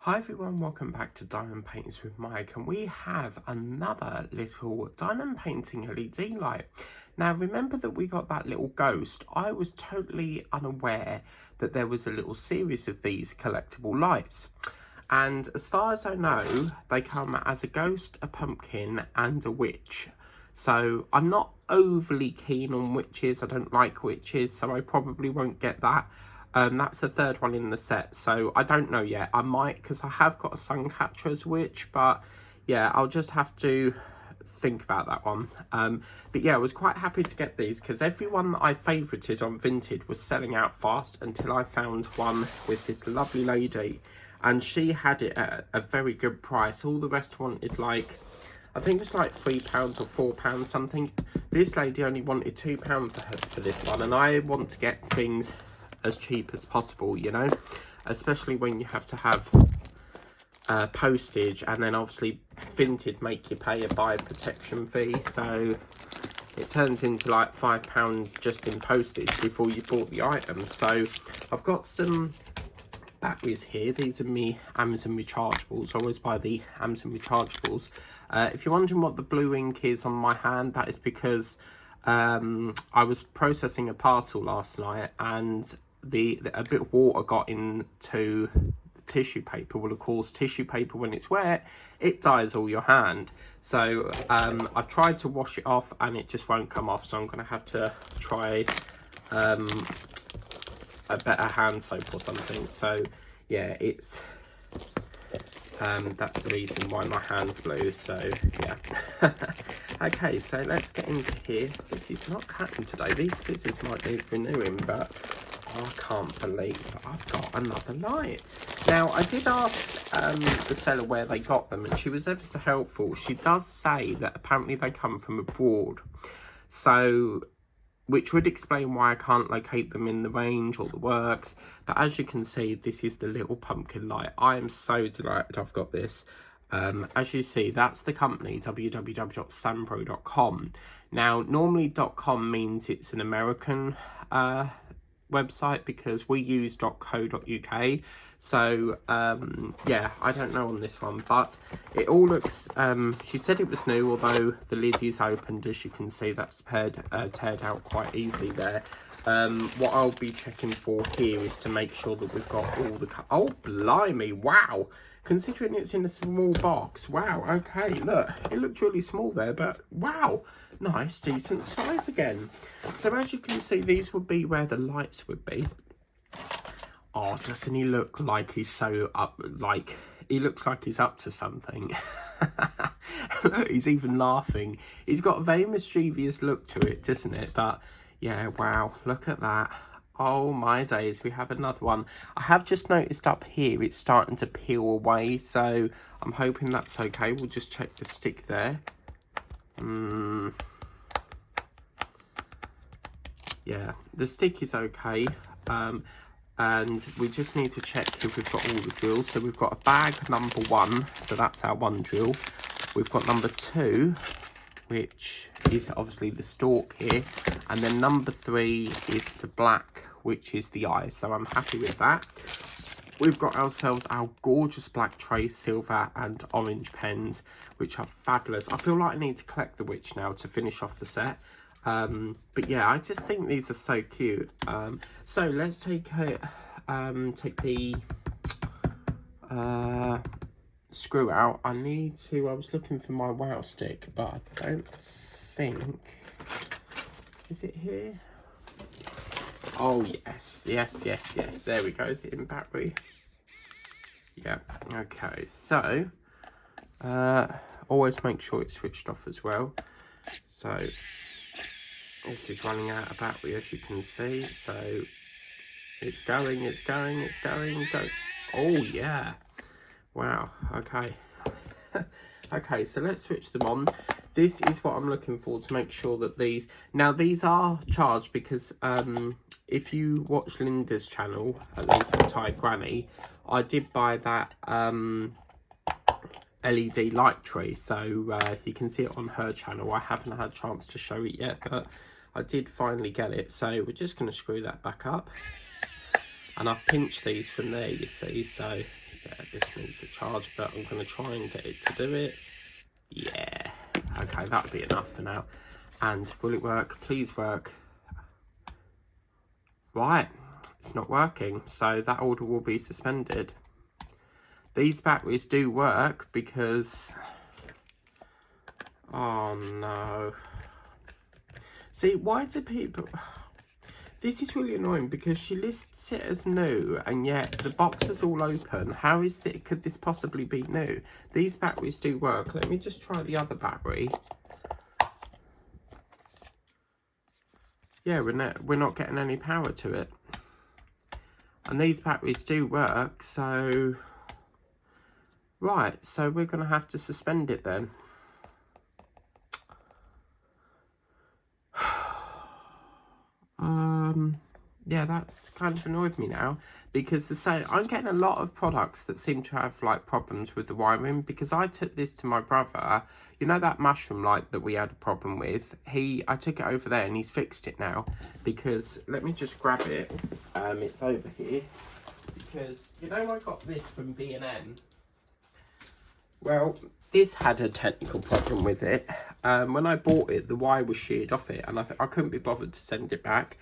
Hi everyone, welcome back to Diamond Paintings with Mike, and we have another little diamond painting LED light. Now remember that we got that little ghost. I was totally unaware that there was a little series of these collectible lights. And as far as I know, they come as a ghost, a pumpkin and a witch. So I'm not overly keen on witches. I don't like witches, so I probably won't get that. That's the third one in the set, so I don't know yet. I might, because I have got a Suncatcher as witch, but yeah, I'll just have to think about that one. But yeah, I was quite happy to get these because everyone that I favourited on Vinted was selling out fast until I found one with this lovely lady, and she had it at a very good price. All the rest wanted like, I think it was like £3 or £4 something. This lady only wanted £2 for this one, and I want to get things as cheap as possible, you know, especially when you have to have postage, and then obviously Vinted make you pay a buyer protection fee, so it turns into like £5 just in postage before you bought the item. So I've got some batteries here. These are me Amazon rechargeables. I always buy the Amazon rechargeables. If you're wondering what the blue ink is on my hand, that is because I was processing a parcel last night, and a bit of water got into the tissue paper. Well, of course, tissue paper, when it's wet, it dyes all your hand. So I've tried to wash it off and it just won't come off, so I'm going to have to try a better hand soap or something. So yeah, it's that's the reason why my hand's blue. So yeah. Okay, so let's get into here. This is not cutting today. These scissors might need renewing, but I can't believe I've got another light. Now, I did ask the seller where they got them, and she was ever so helpful. She does say that apparently they come from abroad, so which would explain why I can't locate them in the range or the works. But as you can see, this is the little pumpkin light. I am so delighted I've got this. As you see, that's the company, www.sanpro.com. Now, normally .com means it's an American website, because we use .co.uk. So yeah, I don't know on this one, but it all looks, she said it was new, although the lid is opened. As you can see, that's teared out quite easily there. What I'll be checking for here is to make sure that we've got all the, oh blimey, wow, considering it's in a small box, wow, okay, look, it looked really small there, but wow, nice, decent size again. So as you can see, these would be where the lights would be. Oh, doesn't he look like he's so up, like, he looks like he's up to something. Look, he's even laughing. He's got a very mischievous look to it, doesn't it? But yeah, wow, look at that. Oh my days, we have another one. I have just noticed up here it's starting to peel away, so I'm hoping that's okay. We'll just check the stick there. Yeah, the stick is okay. And we just need to check if we've got all the drills. So we've got a bag number 1, so that's our 1 drill. We've got number 2, which is obviously the stalk here, and then number 3 is the black, which is the eye. So I'm happy with that. We've got ourselves our gorgeous black trace, silver and orange pens, which are fabulous. I feel like I need to collect the witch now to finish off the set. But yeah, I just think these are so cute. So let's take the screw out. I was looking for my wow stick, but I don't think, is it here? Oh yes, there we go. Is it in battery? Yeah, okay, so always make sure it's switched off as well. So this is running out of battery, as you can see, so it's going, go. Oh yeah, wow, okay. Okay, so let's switch them on. This is what I'm looking for to make sure that these, now these are charged, because if you watch Linda's channel, at least for Thai Granny, I did buy that LED light tree, so you can see it on her channel. I haven't had a chance to show it yet, but I did finally get it. So we're just going to screw that back up, and I've pinched these from there, you see. So this needs a charge, but I'm going to try and get it to do it. Yeah, okay, that'll be enough for now. And will it work? Please work. Right, it's not working, so that order will be suspended. These batteries do work because... Oh no. See, why do people... This is really annoying because she lists it as new and yet the box is all open. How is it? Could this possibly be new? These batteries do work. Let me just try the other battery. Yeah, we're not getting any power to it. And these batteries do work, so... Right, so we're going to have to suspend it then. Yeah, that's kind of annoyed me now, because I'm getting a lot of products that seem to have like problems with the wiring, because I took this to my brother, you know that mushroom light that we had a problem with, I took it over there and he's fixed it now, because, let me just grab it, it's over here, because, you know, I got this from B&M. Well, this had a technical problem with it. When I bought it, the wire was sheared off it, and I couldn't be bothered to send it back.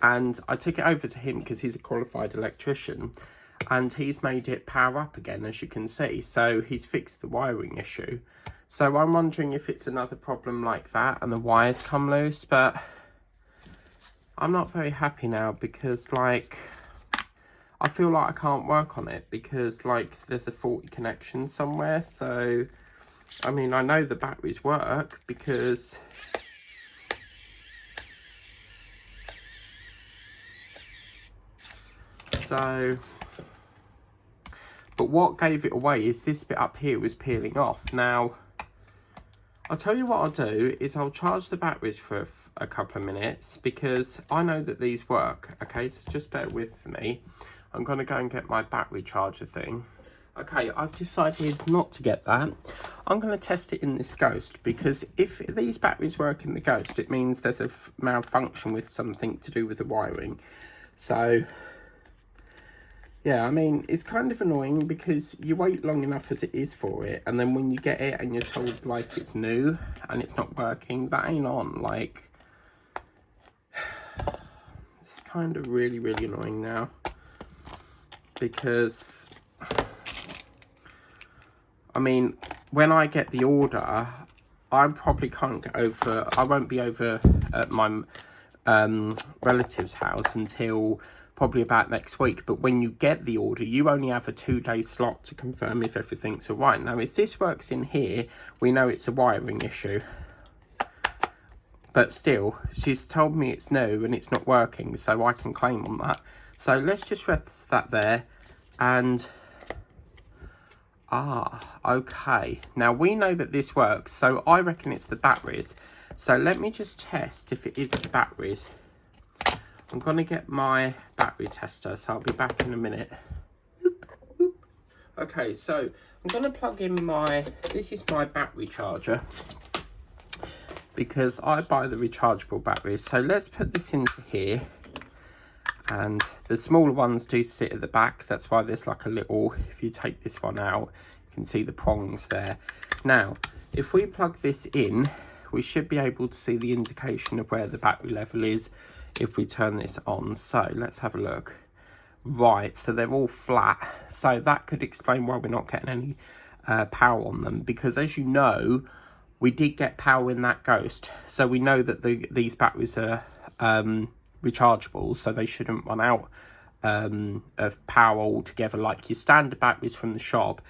And I took it over to him because he's a qualified electrician, and he's made it power up again, as you can see. So he's fixed the wiring issue. So I'm wondering if it's another problem like that and the wires come loose, but I'm not very happy now because, like, I feel like I can't work on it because, like, there's a faulty connection somewhere. So, I mean, I know the batteries work because... So, but what gave it away is this bit up here was peeling off. Now, I'll tell you what I'll do is I'll charge the batteries for a couple of minutes because I know that these work. Okay, so just bear with me. I'm going to go and get my battery charger thing. Okay, I've decided not to get that. I'm going to test it in this Ghost because if these batteries work in the Ghost, it means there's a malfunction with something to do with the wiring. So... yeah, I mean, it's kind of annoying because you wait long enough as it is for it, and then when you get it and you're told, like, it's new and it's not working, that ain't on, like... It's kind of really, really annoying now. Because... I mean, when I get the order, I probably can't get over... I won't be over at my relative's house until... probably about next week, but when you get the order, you only have a 2-day slot to confirm if everything's all right. Now, if this works in here, we know it's a wiring issue. But still, she's told me it's new and it's not working, so I can claim on that. So let's just rest that there. And, okay. Now, we know that this works, so I reckon it's the batteries. So let me just test if it is the batteries. I'm going to get my battery tester, so I'll be back in a minute. Oop, oop. Okay, so I'm going to plug in this is my battery charger, because I buy the rechargeable batteries. So let's put this into here, and the smaller ones do sit at the back. That's why there's like a little, if you take this one out, you can see the prongs there. Now, if we plug this in, we should be able to see the indication of where the battery level is if we turn this on. So let's have a look. Right, so they're all flat, so that could explain why we're not getting any power on them, because as you know, we did get power in that Ghost, so we know that these batteries are rechargeable, so they shouldn't run out of power altogether like your standard batteries from the shop.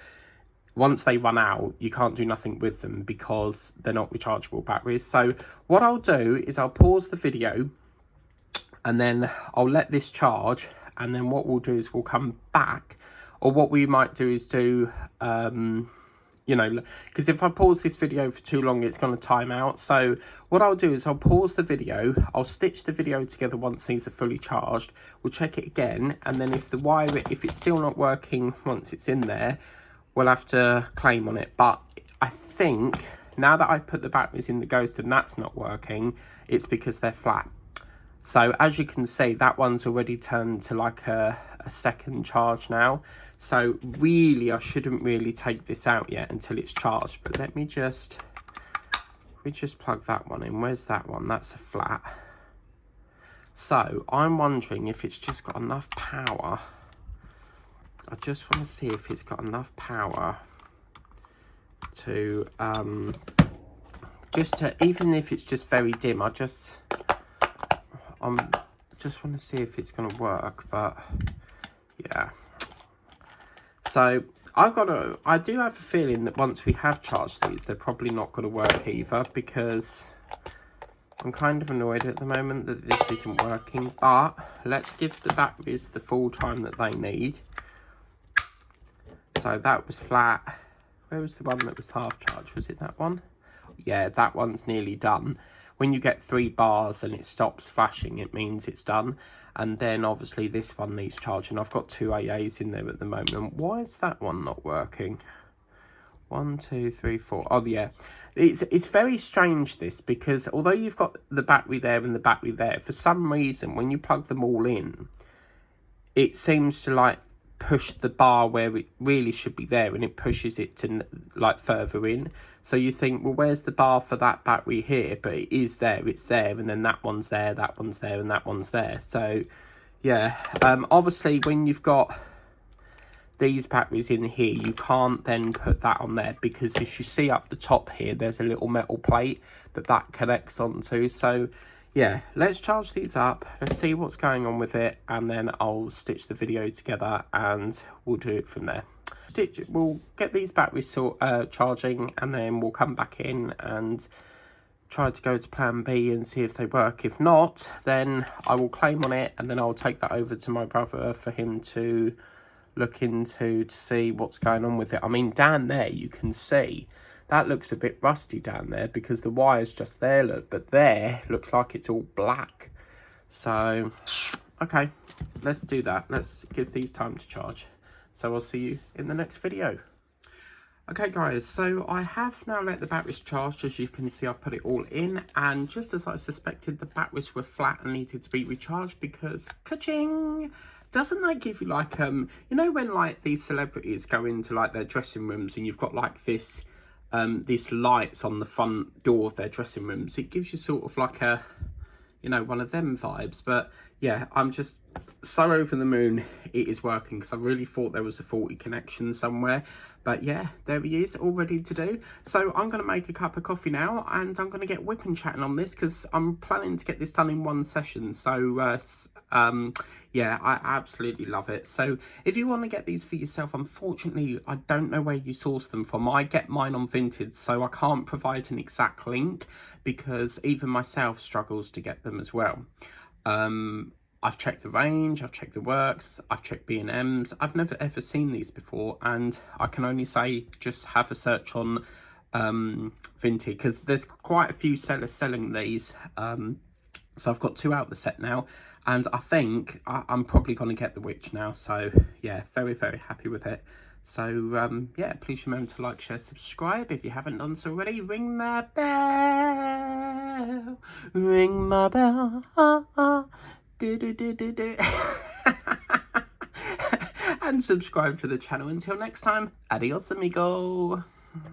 Once they run out, you can't do nothing with them because they're not rechargeable batteries. So what I'll do is I'll pause the video and then I'll let this charge, and then what we'll do is we'll come back, or what we might do is do, you know, because if I pause this video for too long, it's going to time out. So what I'll do is I'll pause the video, I'll stitch the video together once these are fully charged, we'll check it again, and then if it's still not working once it's in there, we'll have to claim on it. But I think, now that I've put the batteries in the Ghost and that's not working, it's because they're flat. So as you can see, that one's already turned to like a second charge now. So really, I shouldn't really take this out yet until it's charged. But let me just plug that one in. Where's that one? That's a flat. So I'm wondering if it's just got enough power. I just want to see if it's got enough power to even if it's just very dim. I just want to see if it's going to work. But yeah. So I do have a feeling that once we have charged these, they're probably not going to work either, because I'm kind of annoyed at the moment that this isn't working. But let's give the batteries the full time that they need. So that was flat. Where was the one that was half charged? Was it that one? Yeah, that one's nearly done. When you get 3 bars and it stops flashing, it means it's done. And then obviously this one needs charging. I've got 2 AAs in there at the moment. Why is that one not working? 1, 2, 3, 4. Oh yeah, it's very strange this, because although you've got the battery there and the battery there, for some reason when you plug them all in, it seems to like push the bar where it really should be there, and it pushes it to like further in. So you think, well, where's the bar for that battery here? But it is there, it's there, and then that one's there, that one's there, and that one's there. So yeah, obviously when you've got these batteries in here, you can't then put that on there, because if you see up the top here, there's a little metal plate that connects onto. So yeah, let's charge these up, let's see what's going on with it, and then I'll stitch the video together and we'll do it from there. We'll get these batteries charging, and then we'll come back in and try to go to plan B and see if they work. If not, then I will claim on it, and then I'll take that over to my brother for him to look into to see what's going on with it. I mean, down there you can see that looks a bit rusty down there, because the wire's just there, look, but there looks like it's all black. So okay, let's do that. Let's give these time to charge. So I'll see you in the next video. Okay guys, so I have now let the batteries charge. As you can see, I've put it all in, and just as I suspected, the batteries were flat and needed to be recharged, because ka-ching! Doesn't that give you like you know when like these celebrities go into like their dressing rooms and you've got like this lights on the front door of their dressing rooms? It gives you sort of like a, you know, one of them vibes. But yeah, I'm just so over the moon it is working, because I really thought there was a faulty connection somewhere. But yeah, there he is, all ready to do. So I'm going to make a cup of coffee now, and I'm going to get whipping chatting on this, because I'm planning to get this done in one session. So yeah, I absolutely love it. So if you want to get these for yourself, unfortunately I don't know where you source them from. I get mine on Vinted, so I can't provide an exact link, because even myself struggles to get them as well. I've checked the range, I've checked the works, I've checked B&M's. I've never ever seen these before, and I can only say just have a search on Vinted, because there's quite a few sellers selling these. So I've got 2 out the set now, and I think I'm probably going to get the Witch now. So yeah, very, very happy with it. So yeah, please remember to like, share, subscribe if you haven't done so already. Ring the bell, ring my bell. And subscribe to the channel. Until next time, adios amigo.